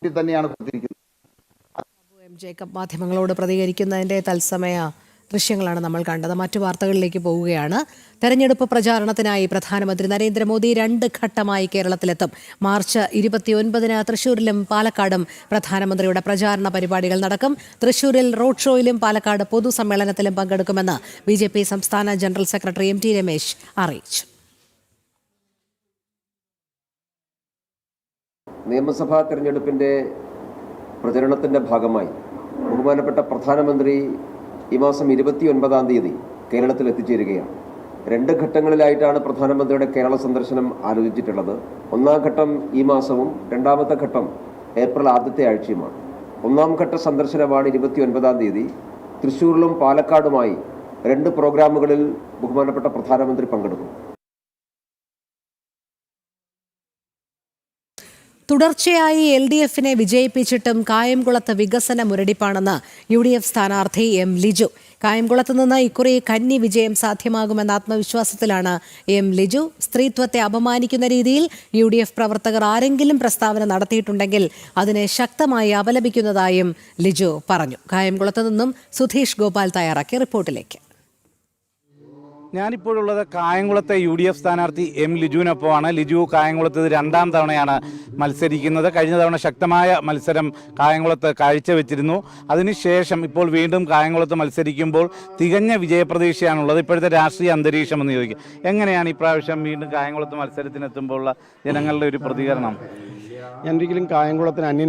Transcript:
തന്നെയാണ് കൊടുത്തിരിക്കുന്നത്. M Jacob മാധ്യമങ്ങളോട് പ്രതികരിക്കുന്നതിന്റെ തത്സമയ ദൃശ്യങ്ങളാണ് നമ്മൾ കണ്ടത്. മറ്റു വാർത്തകളിലേക്ക് പോവുകയാണ്. തെരഞ്ഞെടുപ്പ് പ്രചാരണത്തിനായി പ്രധാനമന്ത്രി നരേന്ദ്രമോദി 2 ഘട്ടമായി കേരളത്തിലെത്തും. മാർച്ച് 29-ന് തൃശൂരിലും പാലക്കാടും പ്രധാനമന്ത്രിയുടെ പ്രചാരണ പരിപാടികൾ നടക്കും. തൃശൂരിൽ റോഡ് ഷോയിലും പാലക്കാട് പൊതുസമ്മേളനത്തിലും പങ്കെടുക്കുമെന്ന് BJP സംസ്ഥാന ജനറൽ സെക്രട്ടറി MT രമേശ് അറിയിച്ചു. നിയമസഭാ തെരഞ്ഞെടുപ്പിൻ്റെ പ്രചരണത്തിൻ്റെ ഭാഗമായി ബഹുമാനപ്പെട്ട പ്രധാനമന്ത്രി ഈ മാസം 29-ാം തീയതി കേരളത്തിൽ എത്തിച്ചേരുകയാണ്. 2 ഘട്ടങ്ങളിലായിട്ടാണ് പ്രധാനമന്ത്രിയുടെ കേരള സന്ദർശനം ആലോചിച്ചിട്ടുള്ളത്. 1-ാം ഘട്ടം ഈ മാസവും 2-ാമത്തെ ഘട്ടം ഏപ്രിൽ ആദ്യത്തെ ആഴ്ചയുമാണ്. 1-ാം ഘട്ട സന്ദർശനമാണ് 29-ാം തീയതി. തൃശ്ശൂരിലും പാലക്കാടുമായി 2 പ്രോഗ്രാമുകളിൽ ബഹുമാനപ്പെട്ട പ്രധാനമന്ത്രി പങ്കെടുക്കും. തുടർച്ചയായി LDF-നെ വിജയിപ്പിച്ചിട്ടും കായംകുളത്ത് വികസന മുരടിപ്പാണെന്ന് UDF സ്ഥാനാർത്ഥി M ലിജു. കായംകുളത്ത് നിന്ന് ഇക്കുറി കന്നി വിജയം സാധ്യമാകുമെന്ന ആത്മവിശ്വാസത്തിലാണ് M ലിജു. സ്ത്രീത്വത്തെ അപമാനിക്കുന്ന രീതിയിൽ UDF പ്രവർത്തകർ ആരെങ്കിലും പ്രസ്താവന നടത്തിയിട്ടുണ്ടെങ്കിൽ അതിനെ ശക്തമായി അപലപിക്കുന്നതായും ലിജു പറഞ്ഞു. കായംകുളത്ത് നിന്നും സുധീഷ് ഗോപാൽ തയ്യാറാക്കിയ റിപ്പോർട്ടിലേക്ക്. ഞാനിപ്പോഴുള്ളത് കായംകുളത്തെ UDF സ്ഥാനാർത്ഥി M ലിജുവിനൊപ്പമാണ്. ലിജു കായംകുളത്ത് 2-ാം തവണയാണ് മത്സരിക്കുന്നത്. കഴിഞ്ഞ തവണ ശക്തമായ മത്സരം കായംകുളത്ത് കാഴ്ചവെച്ചിരുന്നു. അതിനുശേഷം ഇപ്പോൾ വീണ്ടും കായംകുളത്ത് മത്സരിക്കുമ്പോൾ തികഞ്ഞ വിജയപ്രതീക്ഷയാണുള്ളത്. ഇപ്പോഴത്തെ രാഷ്ട്രീയ അന്തരീക്ഷം എന്ന് ചോദിക്കും, എങ്ങനെയാണ് ഇപ്രാവശ്യം വീണ്ടും കായംകുളത്ത് മത്സരത്തിനെത്തുമ്പോഴുള്ള ജനങ്ങളുടെ ഒരു പ്രതികരണം? ഞാൻ ഒരിക്കലും കായംകുളത്തിന് അന്യനായി